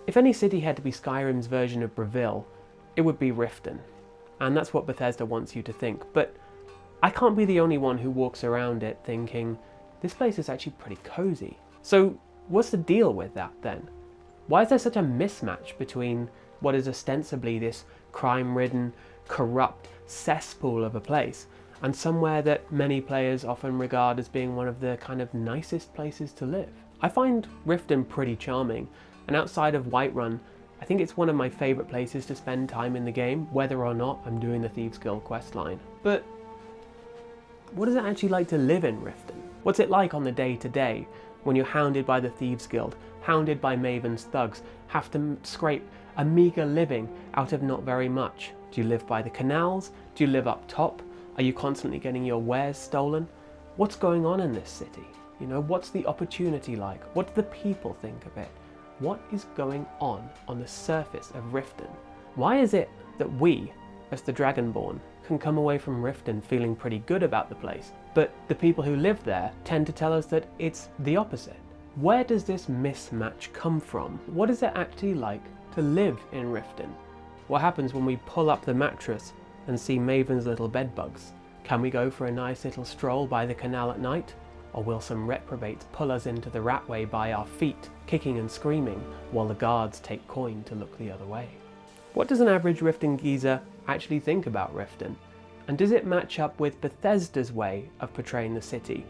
If any city had to be Skyrim's version of Breville, it would be Riften. And that's what Bethesda wants you to think. But I can't be the only one who walks around it thinking, this place is actually pretty cozy. So what's the deal with that then? Why is there such a mismatch between what is ostensibly this crime-ridden, corrupt cesspool of a place and somewhere that many players often regard as being one of the kind of nicest places to live? I find Riften pretty charming, and outside of Whiterun, I think it's one of my favourite places to spend time in the game, whether or not I'm doing the Thieves Guild questline. But what is it actually like to live in Riften? What's it like on the day-to-day when you're hounded by the Thieves Guild, hounded by Maven's thugs, have to scrape a meagre living out of not very much? Do you live by the canals? Do you live up top? Are you constantly getting your wares stolen? What's going on in this city? You know, what's the opportunity like? What do the people think of it? What is going on the surface of Riften? Why is it that we, as the Dragonborn, can come away from Riften feeling pretty good about the place, but the people who live there tend to tell us that it's the opposite? Where does this mismatch come from? What is it actually like to live in Riften? What happens when we pull up the mattress and see Maven's little bedbugs? Can we go for a nice little stroll by the canal at night? Or will some reprobates pull us into the ratway by our feet, kicking and screaming, while the guards take coin to look the other way? What does an average Riften geezer actually think about Riften? And does it match up with Bethesda's way of portraying the city?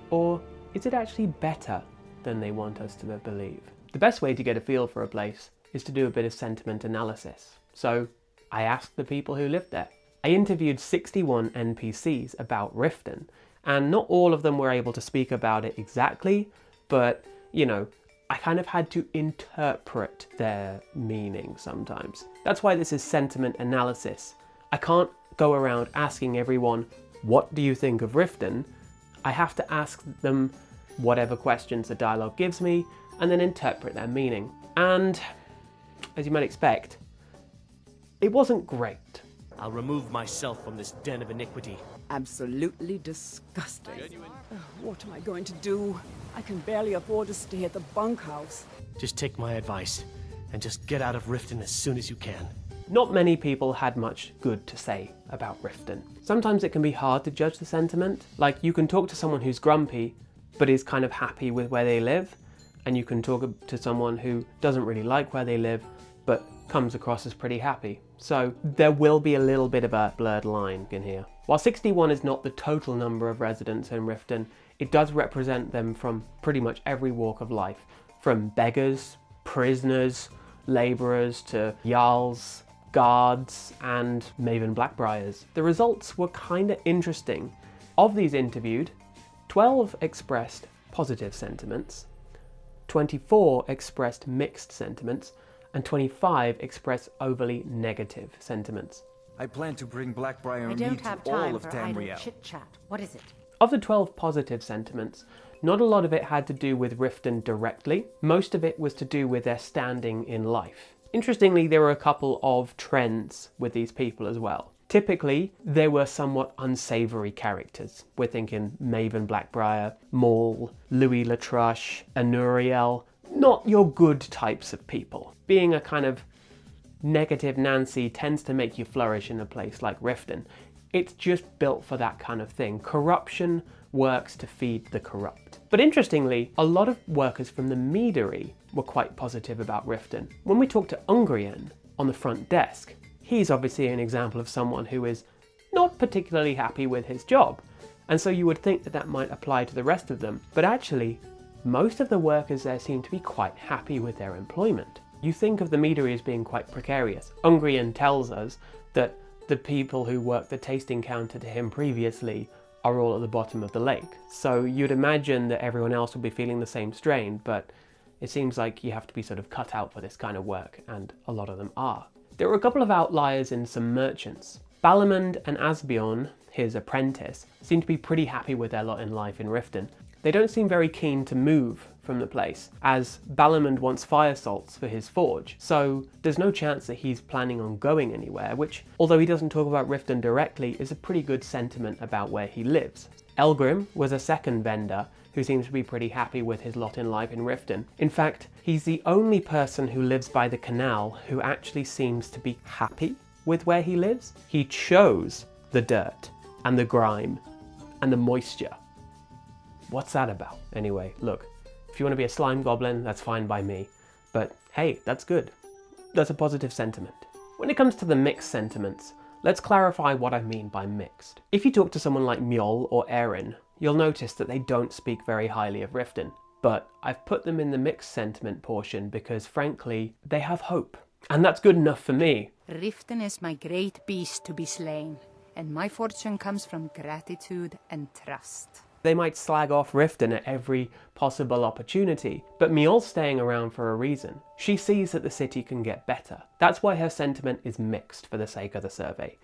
Or is it actually better than they want us to believe? The best way to get a feel for a place is to do a bit of sentiment analysis. So I asked the people who lived there. I interviewed 61 NPCs about Riften, and not all of them were able to speak about it exactly, but, you know, I kind of had to interpret their meaning sometimes. That's why this is sentiment analysis. I can't go around asking everyone, what do you think of Riften? I have to ask them whatever questions the dialogue gives me, and then interpret their meaning. And, as you might expect, it wasn't great. I'll remove myself from this den of iniquity. Absolutely disgusting. Oh, what am I going to do? I can barely afford to stay at the bunkhouse. Just take my advice and just get out of Riften as soon as you can. Not many people had much good to say about Riften. Sometimes it can be hard to judge the sentiment. Like, you can talk to someone who's grumpy, but is kind of happy with where they live, and you can talk to someone who doesn't really like where they live, but comes across as pretty happy. So there will be a little bit of a blurred line in here. While 61 is not the total number of residents in Riften, it does represent them from pretty much every walk of life, from beggars, prisoners, labourers to jarls, guards, and Maven black-briars. The results were kinda interesting. Of these interviewed, 12 expressed positive sentiments, 24 expressed mixed sentiments, and 25 express overly negative sentiments. I plan to bring black-briar I meat don't to have all time of for idle Tamriel. chit-chat. What is it? Of the 12 positive sentiments, not a lot of it had to do with Riften directly. Most of it was to do with their standing in life. Interestingly, there were a couple of trends with these people as well. Typically, they were somewhat unsavoury characters. We're thinking Maven Black-briar, Maul, Louis Latruche, Anuriel. Not your good types of people. Being a kind of negative Nancy tends to make you flourish in a place like Riften. It's just built for that kind of thing. Corruption works to feed the corrupt. But interestingly, a lot of workers from the Meadery were quite positive about Riften. When we talked to Ungrian on the front desk, he's obviously an example of someone who is not particularly happy with his job. And so you would think that that might apply to the rest of them. But actually, most of the workers there seem to be quite happy with their employment. You think of the Meadery as being quite precarious. Ungrian tells us that the people who worked the tasting counter to him previously are all at the bottom of the lake. So you'd imagine that everyone else would be feeling the same strain, but it seems like you have to be sort of cut out for this kind of work, and a lot of them are. There were a couple of outliers in some merchants. Balamund and Asbjorn, his apprentice, seem to be pretty happy with their lot in life in Riften. They don't seem very keen to move from the place, as Balamund wants fire salts for his forge, so there's no chance that he's planning on going anywhere, which, although he doesn't talk about Riften directly, is a pretty good sentiment about where he lives. Elgrim was a second vendor who seems to be pretty happy with his lot in life in Riften. In fact, he's the only person who lives by the canal who actually seems to be happy with where he lives. He chose the dirt and the grime and the moisture. What's that about? Anyway, look, if you want to be a slime goblin, that's fine by me. But hey, that's good. That's a positive sentiment. When it comes to the mixed sentiments, let's clarify what I mean by mixed. If you talk to someone like Mjol or Erin, you'll notice that they don't speak very highly of Riften. But I've put them in the mixed sentiment portion because, frankly, they have hope. And that's good enough for me. Riften is my great beast to be slain, and my fortune comes from gratitude and trust. They might slag off Riften at every possible opportunity, but Mjol's staying around for a reason. She sees that the city can get better. That's why her sentiment is mixed for the sake of the survey.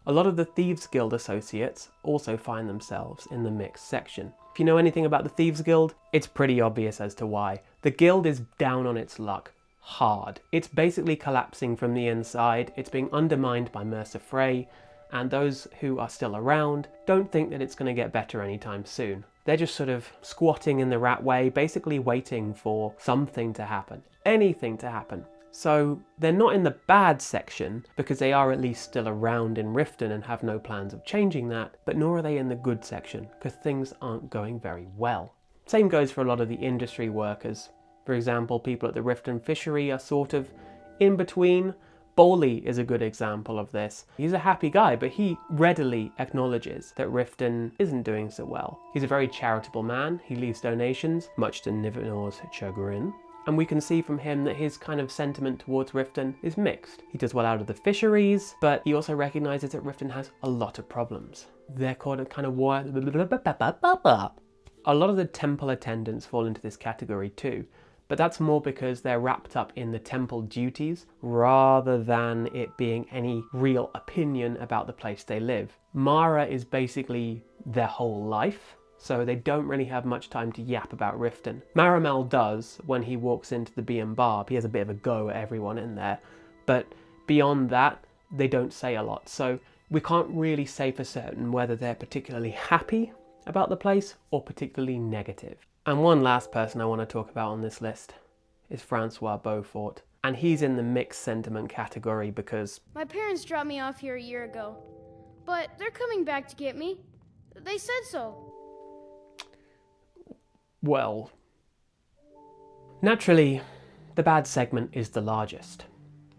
A lot of the Thieves Guild associates also find themselves in the mixed section. If you know anything about the Thieves Guild, it's pretty obvious as to why. The guild is down on its luck. Hard. It's basically collapsing from the inside. It's being undermined by Mercer Frey, and those who are still around don't think that it's going to get better anytime soon. They're just sort of squatting in the rat way, basically waiting for something to happen, anything to happen. So they're not in the bad section because they are at least still around in Riften and have no plans of changing that, but nor are they in the good section because things aren't going very well. Same goes for a lot of the industry workers. For example, people at the Riften fishery are sort of in between. Bowley is a good example of this. He's a happy guy, but he readily acknowledges that Riften isn't doing so well. He's a very charitable man. He leaves donations, much to Nivenor's chagrin. And we can see from him that his kind of sentiment towards Riften is mixed. He does well out of the fisheries, but he also recognises that Riften has a lot of problems. They're called a kind of war. A lot of the temple attendants fall into this category too. But that's more because they're wrapped up in the temple duties rather than it being any real opinion about the place they live. Mara is basically their whole life, so they don't really have much time to yap about Riften. Maramel does when he walks into the Bee and Barb. He has a bit of a go at everyone in there, but beyond that, they don't say a lot. So we can't really say for certain whether they're particularly happy about the place or particularly negative. And one last person I want to talk about on this list is Francois Beaufort. And he's in the mixed sentiment category because my parents dropped me off here a year ago, but they're coming back to get me. They said so. Well, naturally, the bad segment is the largest,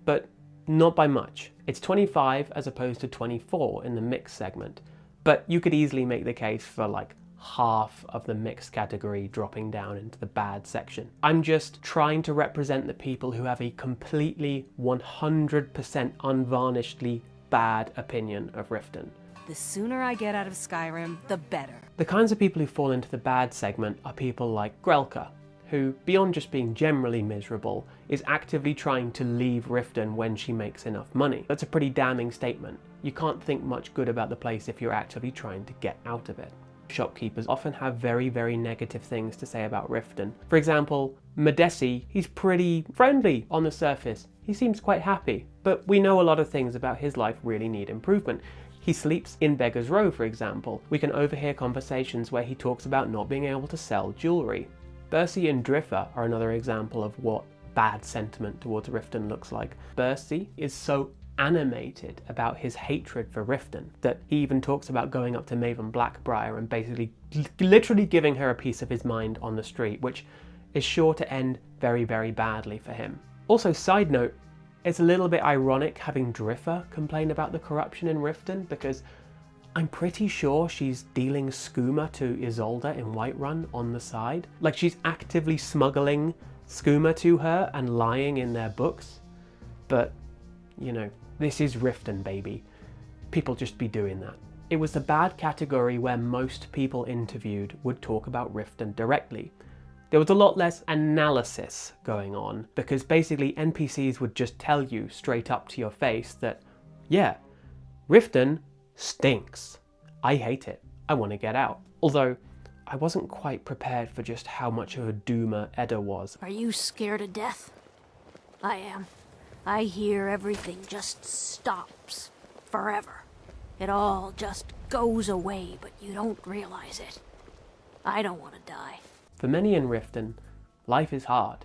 but not by much. It's 25 as opposed to 24 in the mixed segment, but you could easily make the case for like half of the mixed category dropping down into the bad section. I'm just trying to represent the people who have a completely 100% unvarnishedly bad opinion of Riften. The sooner I get out of Skyrim, the better. The kinds of people who fall into the bad segment are people like Grelka, who, beyond just being generally miserable, is actively trying to leave Riften when she makes enough money. That's a pretty damning statement. You can't think much good about the place if you're actively trying to get out of it. Shopkeepers often have very, very negative things to say about Riften. For example, Madesi, he's pretty friendly on the surface. He seems quite happy, but we know a lot of things about his life really need improvement. He sleeps in Beggar's Row, for example. We can overhear conversations where he talks about not being able to sell jewellery. Bercy and Driffer are another example of what bad sentiment towards Riften looks like. Bercy is so animated about his hatred for Riften that he even talks about going up to Maven black-briar and basically literally giving her a piece of his mind on the street, which is sure to end very, very badly for him. Also, side note, it's a little bit ironic having Driffer complain about the corruption in Riften because I'm pretty sure she's dealing skooma to Isolde in Whiterun on the side. Like, she's actively smuggling skooma to her and lying in their books. But, you know, this is Riften, baby. People just be doing that. It was the bad category where most people interviewed would talk about Riften directly. There was a lot less analysis going on because basically NPCs would just tell you straight up to your face that, yeah, Riften stinks. I hate it. I want to get out. Although, I wasn't quite prepared for just how much of a doomer Edda was. Are you scared of death? I am. I hear everything just stops forever. It all just goes away, but you don't realize it. I don't want to die. For many in Riften, life is hard,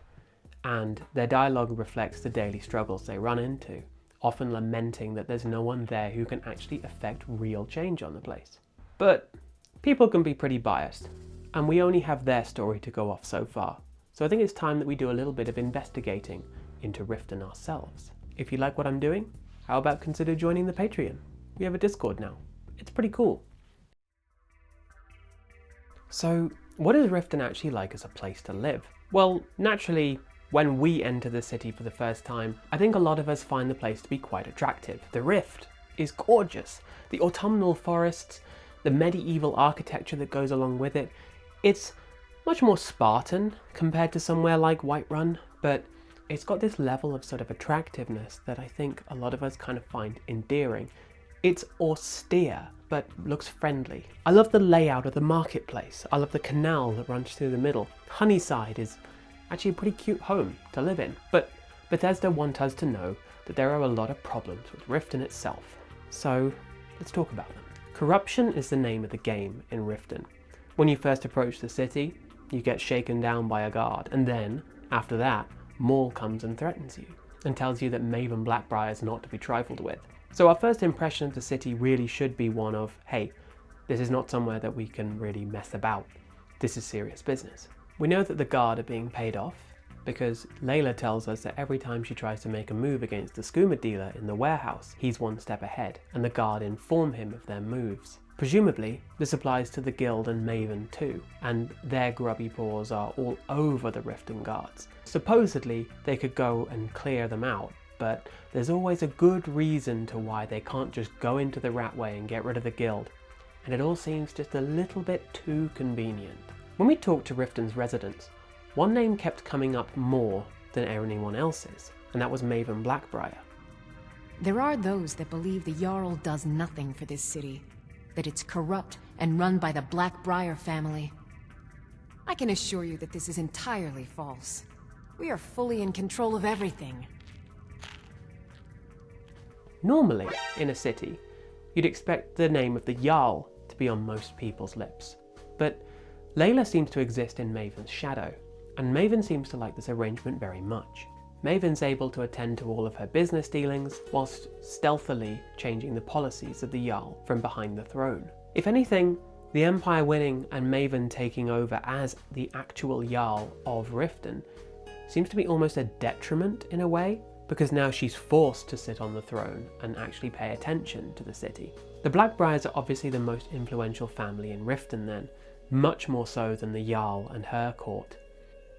and their dialogue reflects the daily struggles they run into, often lamenting that there's no one there who can actually affect real change on the place. But people can be pretty biased, and we only have their story to go off so far. So I think it's time that we do a little bit of investigating into Riften ourselves. If you like what I'm doing, how about consider joining the Patreon? We have a Discord now. It's pretty cool. So, what is Riften actually like as a place to live? Well, naturally, when we enter the city for the first time, I think a lot of us find the place to be quite attractive. The Rift is gorgeous. The autumnal forests, the medieval architecture that goes along with it. It's much more Spartan compared to somewhere like Whiterun, but it's got this level of sort of attractiveness that I think a lot of us kind of find endearing. It's austere, but looks friendly. I love the layout of the marketplace. I love the canal that runs through the middle. Honeyside is actually a pretty cute home to live in. But Bethesda want us to know that there are a lot of problems with Riften itself. So let's talk about them. Corruption is the name of the game in Riften. When you first approach the city, you get shaken down by a guard, and then, after that, Maul comes and threatens you, and tells you that Maven black-briar is not to be trifled with. So our first impression of the city really should be one of, hey, this is not somewhere that we can really mess about. This is serious business. We know that the guard are being paid off, because Layla tells us that every time she tries to make a move against the skooma dealer in the warehouse, he's one step ahead, and the guard inform him of their moves. Presumably, this applies to the guild and Maven too, and their grubby paws are all over the Riften guards. Supposedly, they could go and clear them out, but there's always a good reason to why they can't just go into the Ratway and get rid of the guild, and it all seems just a little bit too convenient. When we talked to Riften's residents, one name kept coming up more than anyone else's, and that was Maven black-briar. There are those that believe the Jarl does nothing for this city, that it's corrupt and run by the black-briar family. I can assure you that this is entirely false. We are fully in control of everything. Normally, in a city, you'd expect the name of the Jarl to be on most people's lips, but Layla seems to exist in Maven's shadow, and Maven seems to like this arrangement very much. Maven's able to attend to all of her business dealings, whilst stealthily changing the policies of the Jarl from behind the throne. If anything, the Empire winning and Maven taking over as the actual Jarl of Riften seems to be almost a detriment in a way, because now she's forced to sit on the throne and actually pay attention to the city. The Blackbriars are obviously the most influential family in Riften then, much more so than the Jarl and her court.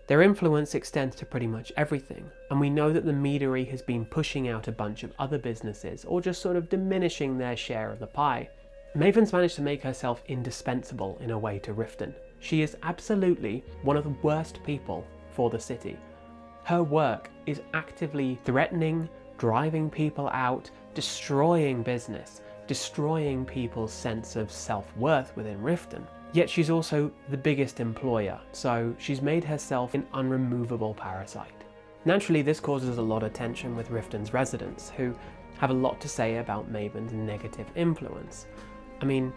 Their influence extends to pretty much everything, and we know that the Meadery has been pushing out a bunch of other businesses, or just sort of diminishing their share of the pie. Maven's managed to make herself indispensable in a way to Riften. She is absolutely one of the worst people for the city. Her work is actively threatening, driving people out, destroying business, destroying people's sense of self-worth within Riften. Yet she's also the biggest employer, so she's made herself an unremovable parasite. Naturally, this causes a lot of tension with Riften's residents, who have a lot to say about Maven's negative influence. I mean,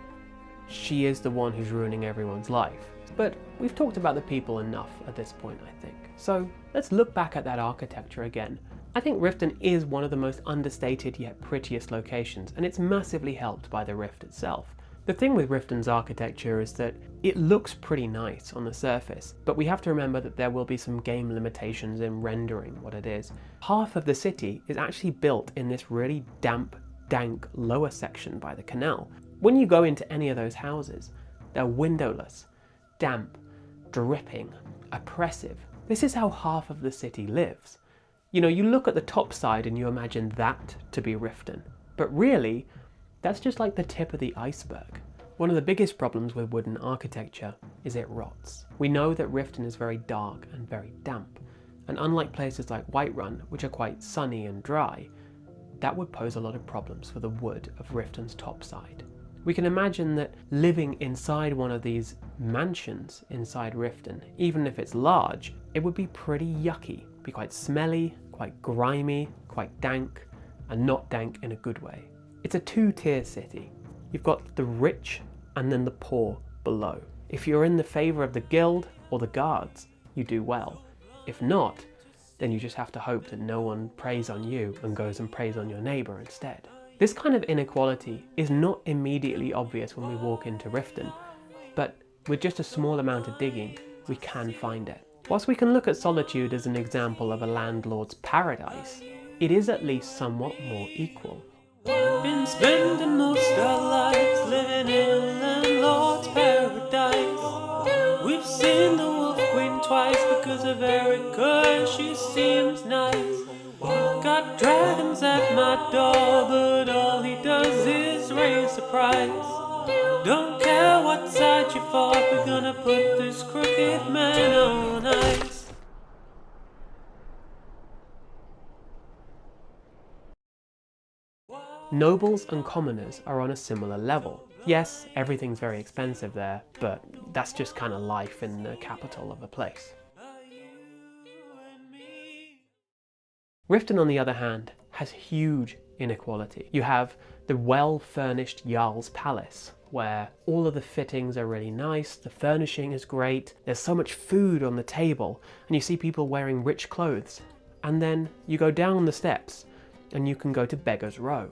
she is the one who's ruining everyone's life. But we've talked about the people enough at this point, I think. So let's look back at that architecture again. I think Riften is one of the most understated yet prettiest locations, and it's massively helped by the Rift itself. The thing with Riften's architecture is that it looks pretty nice on the surface, but we have to remember that there will be some game limitations in rendering what it is. Half of the city is actually built in this really damp, dank lower section by the canal. When you go into any of those houses, they're windowless, damp, dripping, oppressive. This is how half of the city lives. You know, you look at the top side and you imagine that to be Riften, but really, that's just like the tip of the iceberg. One of the biggest problems with wooden architecture is it rots. We know that Riften is very dark and very damp, and unlike places like Whiterun, which are quite sunny and dry, that would pose a lot of problems for the wood of Riften's top side. We can imagine that living inside one of these mansions inside Riften, even if it's large, it would be pretty yucky, be quite smelly, quite grimy, quite dank, and not dank in a good way. It's a two-tier city. You've got the rich and then the poor below. If you're in the favour of the guild or the guards, you do well. If not, then you just have to hope that no one preys on you and goes and preys on your neighbour instead. This kind of inequality is not immediately obvious when we walk into Riften, but with just a small amount of digging, we can find it. Whilst we can look at Solitude as an example of a landlord's paradise, it is at least somewhat more equal. Been spending most our lives living in a landlord's paradise. We've seen the Wolf Queen twice because of Erica and she seems nice. Got dragons at my door, but all he does is raise the price. Don't care what side you fought, we're gonna put this crooked man on ice. Nobles and commoners are on a similar level. Yes, everything's very expensive there, but that's just kind of life in the capital of a place. Riften, on the other hand, has huge inequality. You have the well-furnished Jarl's Palace, where all of the fittings are really nice, the furnishing is great, there's so much food on the table, and you see people wearing rich clothes. And then you go down the steps, and you can go to Beggar's Row,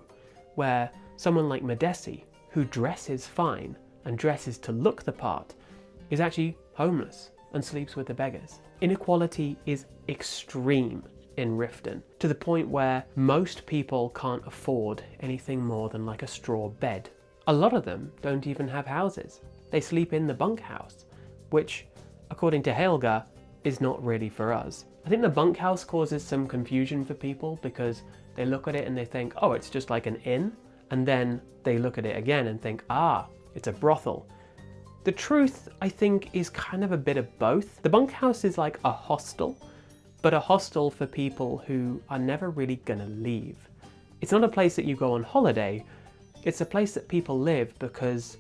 where someone like Madesi, who dresses fine and dresses to look the part, is actually homeless and sleeps with the beggars. Inequality is extreme in Riften, to the point where most people can't afford anything more than like a straw bed. A lot of them don't even have houses. They sleep in the bunkhouse, which, according to Helga, is not really for us. I think the bunkhouse causes some confusion for people because they look at it and they think, oh, it's just like an inn, and then they look at it again and think, ah, it's a brothel. The truth, I think, is kind of a bit of both. The bunkhouse is like a hostel, but a hostel for people who are never really gonna leave. It's not a place that you go on holiday, it's a place that people live because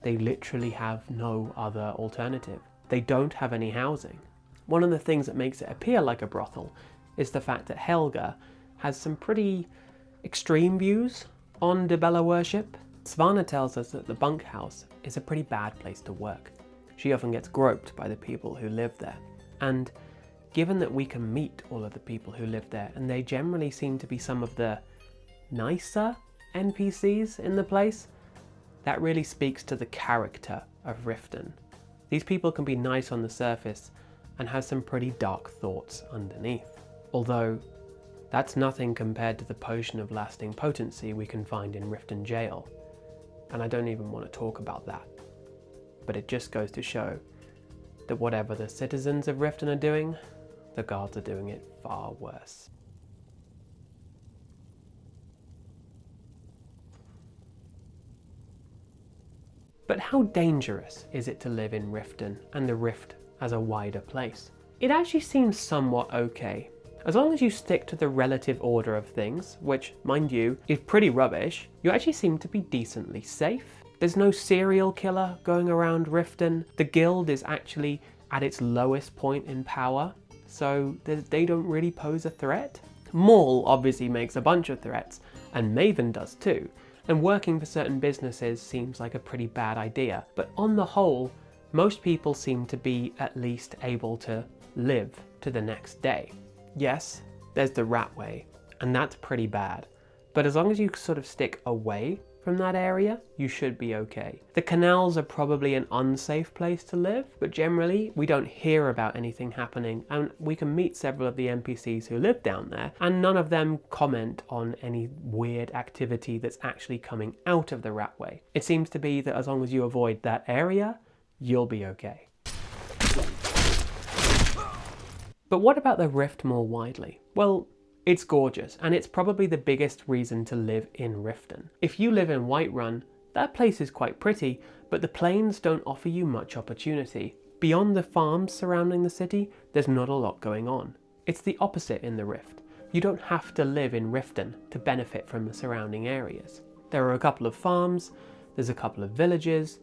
they literally have no other alternative. They don't have any housing. One of the things that makes it appear like a brothel is the fact that Helga has some pretty extreme views on Dibella worship. Svanna tells us that the bunkhouse is a pretty bad place to work. She often gets groped by the people who live there. And given that we can meet all of the people who live there, and they generally seem to be some of the nicer NPCs in the place, that really speaks to the character of Riften. These people can be nice on the surface and have some pretty dark thoughts underneath. Although, that's nothing compared to the potion of lasting potency we can find in Riften Jail. And I don't even want to talk about that. But it just goes to show that whatever the citizens of Riften are doing, the guards are doing it far worse. But how dangerous is it to live in Riften and the Rift as a wider place? It actually seems somewhat okay. As long as you stick to the relative order of things, which, mind you, is pretty rubbish, you actually seem to be decently safe. There's no serial killer going around Riften. The guild is actually at its lowest point in power, so they don't really pose a threat. Maul obviously makes a bunch of threats, and Maven does too, and working for certain businesses seems like a pretty bad idea. But on the whole, most people seem to be at least able to live to the next day. Yes, there's the Ratway, and that's pretty bad, but as long as you sort of stick away from that area, you should be okay. The canals are probably an unsafe place to live, but generally we don't hear about anything happening, and we can meet several of the NPCs who live down there, and none of them comment on any weird activity that's actually coming out of the Ratway. It seems to be that as long as you avoid that area, you'll be okay. But what about the Rift more widely? Well, it's gorgeous, and it's probably the biggest reason to live in Riften. If you live in Whiterun, that place is quite pretty, but the plains don't offer you much opportunity. Beyond the farms surrounding the city, there's not a lot going on. It's the opposite in the Rift. You don't have to live in Riften to benefit from the surrounding areas. There are a couple of farms, there's a couple of villages,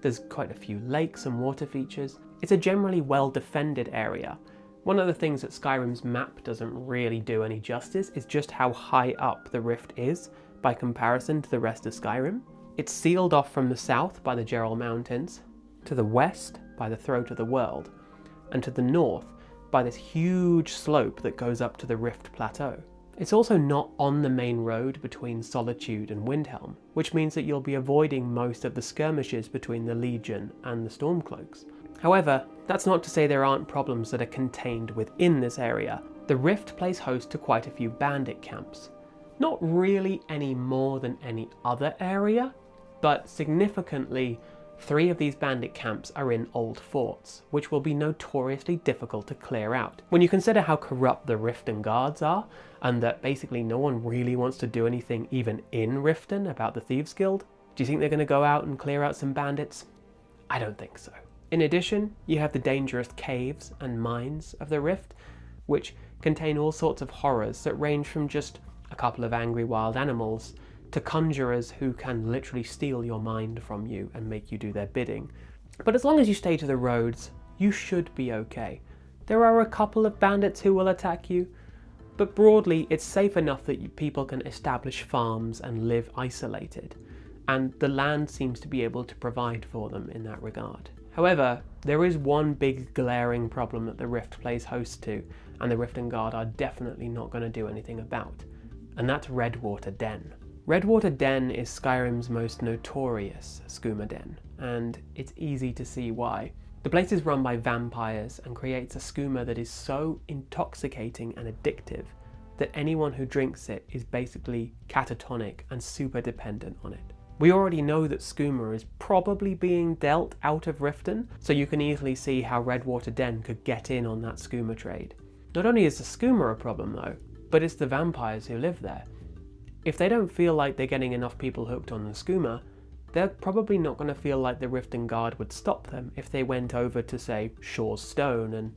there's quite a few lakes and water features. It's a generally well-defended area. One of the things that Skyrim's map doesn't really do any justice is just how high up the Rift is by comparison to the rest of Skyrim. It's sealed off from the south by the Gerald Mountains, to the west by the throat of the world, and to the north by this huge slope that goes up to the Rift Plateau. It's also not on the main road between Solitude and Windhelm, which means that you'll be avoiding most of the skirmishes between the Legion and the Stormcloaks. However, that's not to say there aren't problems that are contained within this area. The Rift plays host to quite a few bandit camps. Not really any more than any other area, but significantly, 3 of these bandit camps are in old forts, which will be notoriously difficult to clear out. When you consider how corrupt the Riften guards are, and that basically no one really wants to do anything even in Riften about the Thieves Guild, do you think they're going to go out and clear out some bandits? I don't think so. In addition, you have the dangerous caves and mines of the Rift, which contain all sorts of horrors that range from just a couple of angry wild animals to conjurers who can literally steal your mind from you and make you do their bidding. But as long as you stay to the roads, you should be okay. There are a couple of bandits who will attack you, but broadly it's safe enough that people can establish farms and live isolated, and the land seems to be able to provide for them in that regard. However, there is one big glaring problem that the Rift plays host to, and the Riften Guard are definitely not going to do anything about, and that's Redwater Den. Redwater Den is Skyrim's most notorious skooma den, and it's easy to see why. The place is run by vampires and creates a skooma that is so intoxicating and addictive that anyone who drinks it is basically catatonic and super dependent on it. We already know that skooma is probably being dealt out of Riften, so you can easily see how Redwater Den could get in on that skooma trade. Not only is the skooma a problem though, but it's the vampires who live there. If they don't feel like they're getting enough people hooked on the skooma, they're probably not going to feel like the Riften Guard would stop them if they went over to, say, Shaw's Stone and,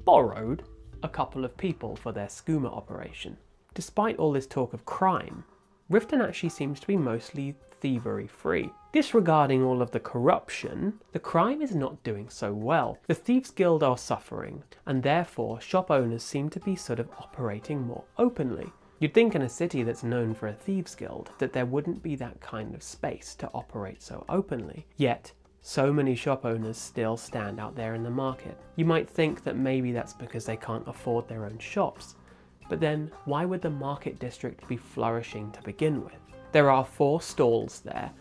borrowed a couple of people for their skooma operation. Despite all this talk of crime, Riften actually seems to be mostly thievery-free. Disregarding all of the corruption, the crime is not doing so well. The Thieves Guild are suffering, and therefore shop owners seem to be sort of operating more openly. You'd think in a city that's known for a Thieves Guild that there wouldn't be that kind of space to operate so openly. Yet, so many shop owners still stand out there in the market. You might think that maybe that's because they can't afford their own shops, but then why would the market district be flourishing to begin with? There are 4 stalls there,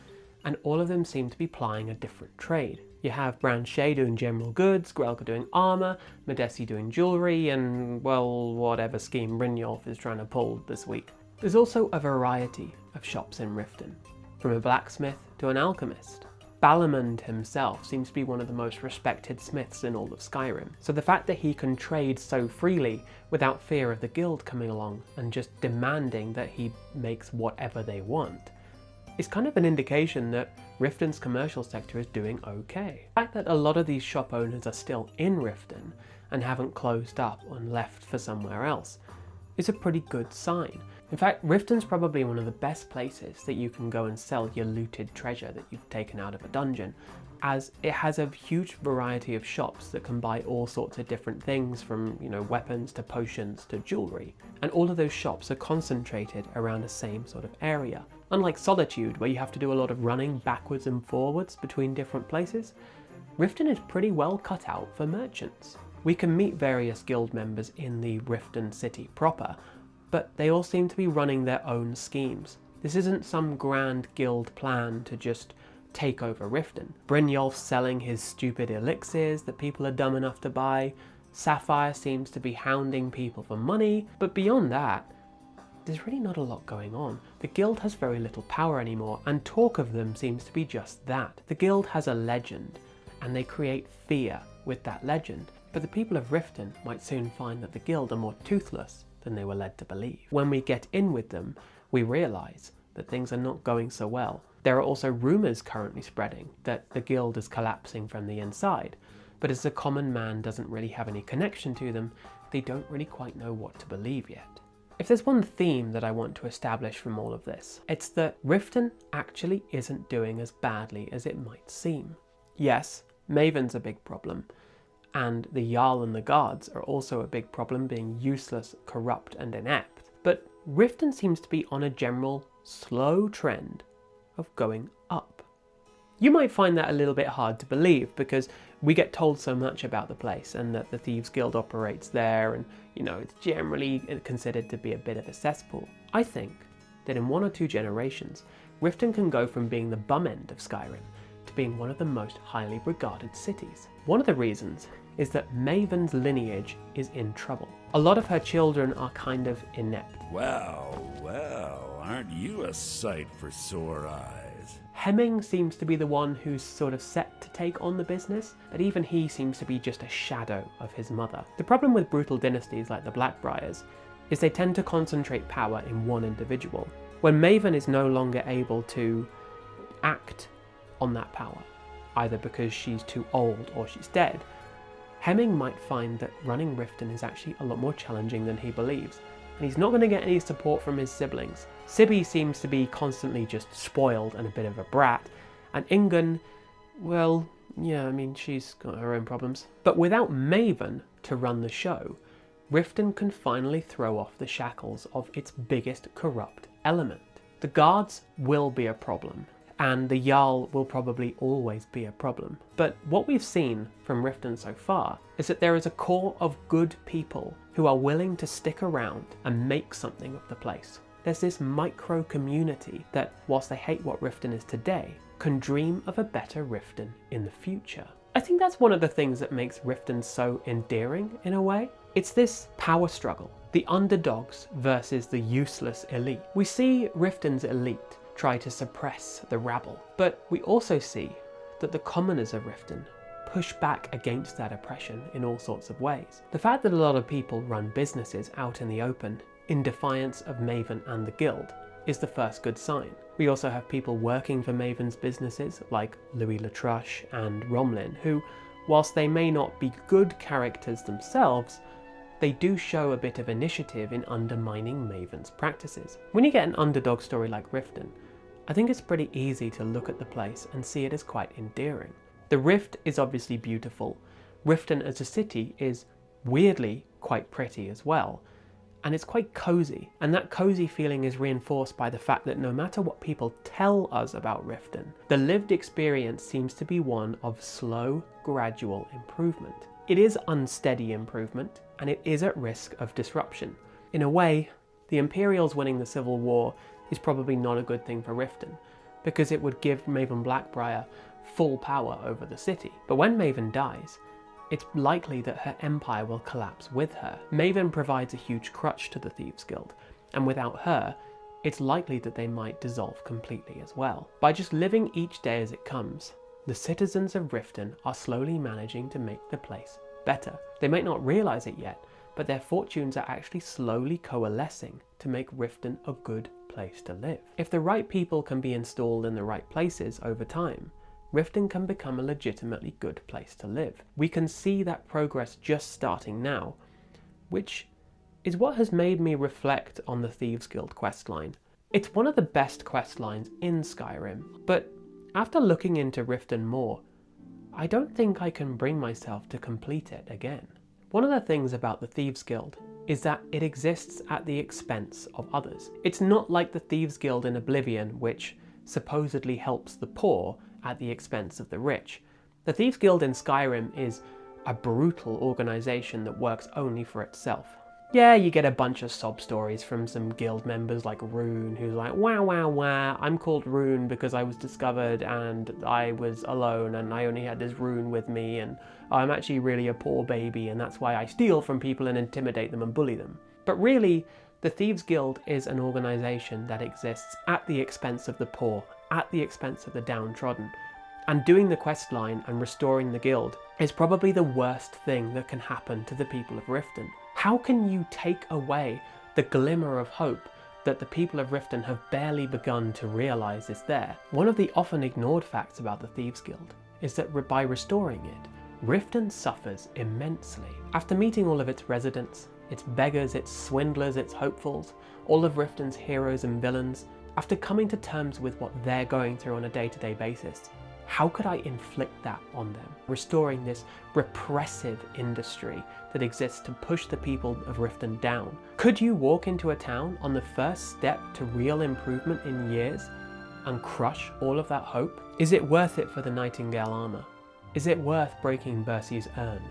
and all of them seem to be plying a different trade. You have Branche doing general goods, Grelka doing armour, Medesi doing jewellery, and, well, whatever scheme Brynjolf is trying to pull this week. There's also a variety of shops in Riften, from a blacksmith to an alchemist. Balamund himself seems to be one of the most respected smiths in all of Skyrim, so the fact that he can trade so freely without fear of the guild coming along and just demanding that he makes whatever they want is kind of an indication that Riften's commercial sector is doing okay. The fact that a lot of these shop owners are still in Riften and haven't closed up and left for somewhere else is a pretty good sign. In fact, Riften's probably one of the best places that you can go and sell your looted treasure that you've taken out of a dungeon, as it has a huge variety of shops that can buy all sorts of different things from, weapons to potions to jewellery. And all of those shops are concentrated around the same sort of area. Unlike Solitude, where you have to do a lot of running backwards and forwards between different places, Riften is pretty well cut out for merchants. We can meet various guild members in the Riften city proper, but they all seem to be running their own schemes. This isn't some grand guild plan to just take over Riften. Brynjolf's selling his stupid elixirs that people are dumb enough to buy, Sapphire seems to be hounding people for money, but beyond that, there's really not a lot going on. The guild has very little power anymore, and talk of them seems to be just that. The guild has a legend, and they create fear with that legend, but the people of Riften might soon find that the guild are more toothless than they were led to believe. When we get in with them, we realise that things are not going so well. There are also rumours currently spreading that the guild is collapsing from the inside, but as the common man doesn't really have any connection to them, they don't really quite know what to believe yet. If there's one theme that I want to establish from all of this, it's that Riften actually isn't doing as badly as it might seem. Yes, Maven's a big problem, and the Jarl and the guards are also a big problem, being useless, corrupt and inept, but Riften seems to be on a general slow trend of going up. You might find that a little bit hard to believe because we get told so much about the place and that the Thieves Guild operates there and, you know, it's generally considered to be a bit of a cesspool. I think that in 1 or 2 generations, Riften can go from being the bum end of Skyrim to being one of the most highly regarded cities. One of the reasons is that Maven's lineage is in trouble. A lot of her children are kind of inept. Well, well, aren't you a sight for sore eyes? Hemming seems to be the one who's sort of set to take on the business, but even he seems to be just a shadow of his mother. The problem with brutal dynasties like the Blackbriars is they tend to concentrate power in one individual. When Maven is no longer able to act on that power, either because she's too old or she's dead, Hemming might find that running Riften is actually a lot more challenging than he believes, and he's not going to get any support from his siblings. Sibby seems to be constantly just spoiled and a bit of a brat, and Ingun, well, yeah, I mean, she's got her own problems. But without Maven to run the show, Riften can finally throw off the shackles of its biggest corrupt element. The guards will be a problem, and the Jarl will probably always be a problem. But what we've seen from Riften so far is that there is a core of good people who are willing to stick around and make something of the place. There's this micro community that, whilst they hate what Riften is today, can dream of a better Riften in the future. I think that's one of the things that makes Riften so endearing in a way. It's this power struggle, the underdogs versus the useless elite. We see Riften's elite try to suppress the rabble, but we also see that the commoners of Riften push back against that oppression in all sorts of ways. The fact that a lot of people run businesses out in the open in defiance of Maven and the guild is the first good sign. We also have people working for Maven's businesses like Louis Latruche and Romlin, who, whilst they may not be good characters themselves, they do show a bit of initiative in undermining Maven's practices. When you get an underdog story like Riften, I think it's pretty easy to look at the place and see it as quite endearing. The Rift is obviously beautiful. Riften as a city is weirdly quite pretty as well, and it's quite cozy, and that cozy feeling is reinforced by the fact that no matter what people tell us about Riften, the lived experience seems to be one of slow, gradual improvement. It is unsteady improvement, and it is at risk of disruption. In a way, the Imperials winning the Civil War is probably not a good thing for Riften, because it would give Maven Black-briar full power over the city. But when Maven dies, it's likely that her empire will collapse with her. Maven provides a huge crutch to the Thieves Guild, and without her, it's likely that they might dissolve completely as well. By just living each day as it comes, the citizens of Riften are slowly managing to make the place better. They might not realize it yet, but their fortunes are actually slowly coalescing to make Riften a good place to live. If the right people can be installed in the right places over time, Riften can become a legitimately good place to live. We can see that progress just starting now, which is what has made me reflect on the Thieves Guild questline. It's one of the best questlines in Skyrim, but after looking into Riften more, I don't think I can bring myself to complete it again. One of the things about the Thieves Guild is that it exists at the expense of others. It's not like the Thieves Guild in Oblivion, which supposedly helps the poor at the expense of the rich. The Thieves Guild in Skyrim is a brutal organisation that works only for itself. Yeah, you get a bunch of sob stories from some guild members like Rune, who's like, wow, wow, wow, I'm called Rune because I was discovered and I was alone and I only had this rune with me and I'm actually really a poor baby and that's why I steal from people and intimidate them and bully them. But really, the Thieves Guild is an organisation that exists at the expense of the poor, at the expense of the downtrodden. And doing the quest line and restoring the guild is probably the worst thing that can happen to the people of Riften. How can you take away the glimmer of hope that the people of Riften have barely begun to realise is there? One of the often ignored facts about the Thieves Guild is that by restoring it, Riften suffers immensely. After meeting all of its residents, its beggars, its swindlers, its hopefuls, all of Riften's heroes and villains, after coming to terms with what they're going through on a day-to-day basis, how could I inflict that on them? Restoring this repressive industry that exists to push the people of Riften down. Could you walk into a town on the first step to real improvement in years and crush all of that hope? Is it worth it for the Nightingale armor? Is it worth breaking Bercy's urn?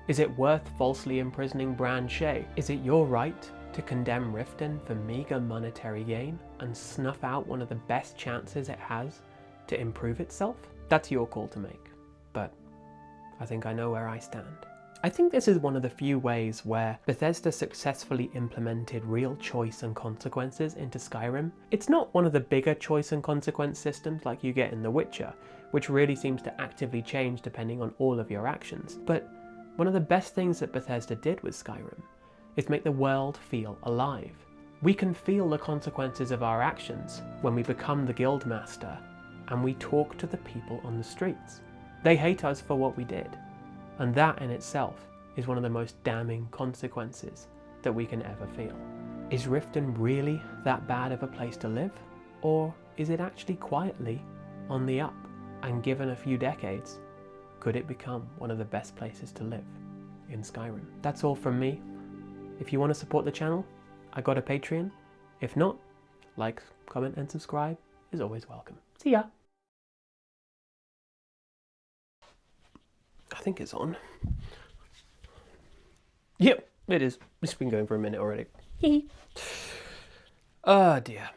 Is it worth falsely imprisoning Bran Shay? Is it your right to condemn Riften for meager monetary gain and snuff out one of the best chances it has to improve itself? That's your call to make, but I think I know where I stand. I think this is one of the few ways where Bethesda successfully implemented real choice and consequences into Skyrim. It's not one of the bigger choice and consequence systems like you get in The Witcher, which really seems to actively change depending on all of your actions, but one of the best things that Bethesda did with Skyrim is make the world feel alive. We can feel the consequences of our actions when we become the Guildmaster and we talk to the people on the streets. They hate us for what we did, and that in itself is one of the most damning consequences that we can ever feel. Is Riften really that bad of a place to live? Or is it actually quietly on the up? And given a few decades, could it become one of the best places to live in Skyrim? That's all from me. If you want to support the channel, I got a Patreon. If not, like, comment and subscribe is always welcome. See ya! I think it's on. Yep, it is. It's been going for a minute already. Oh dear.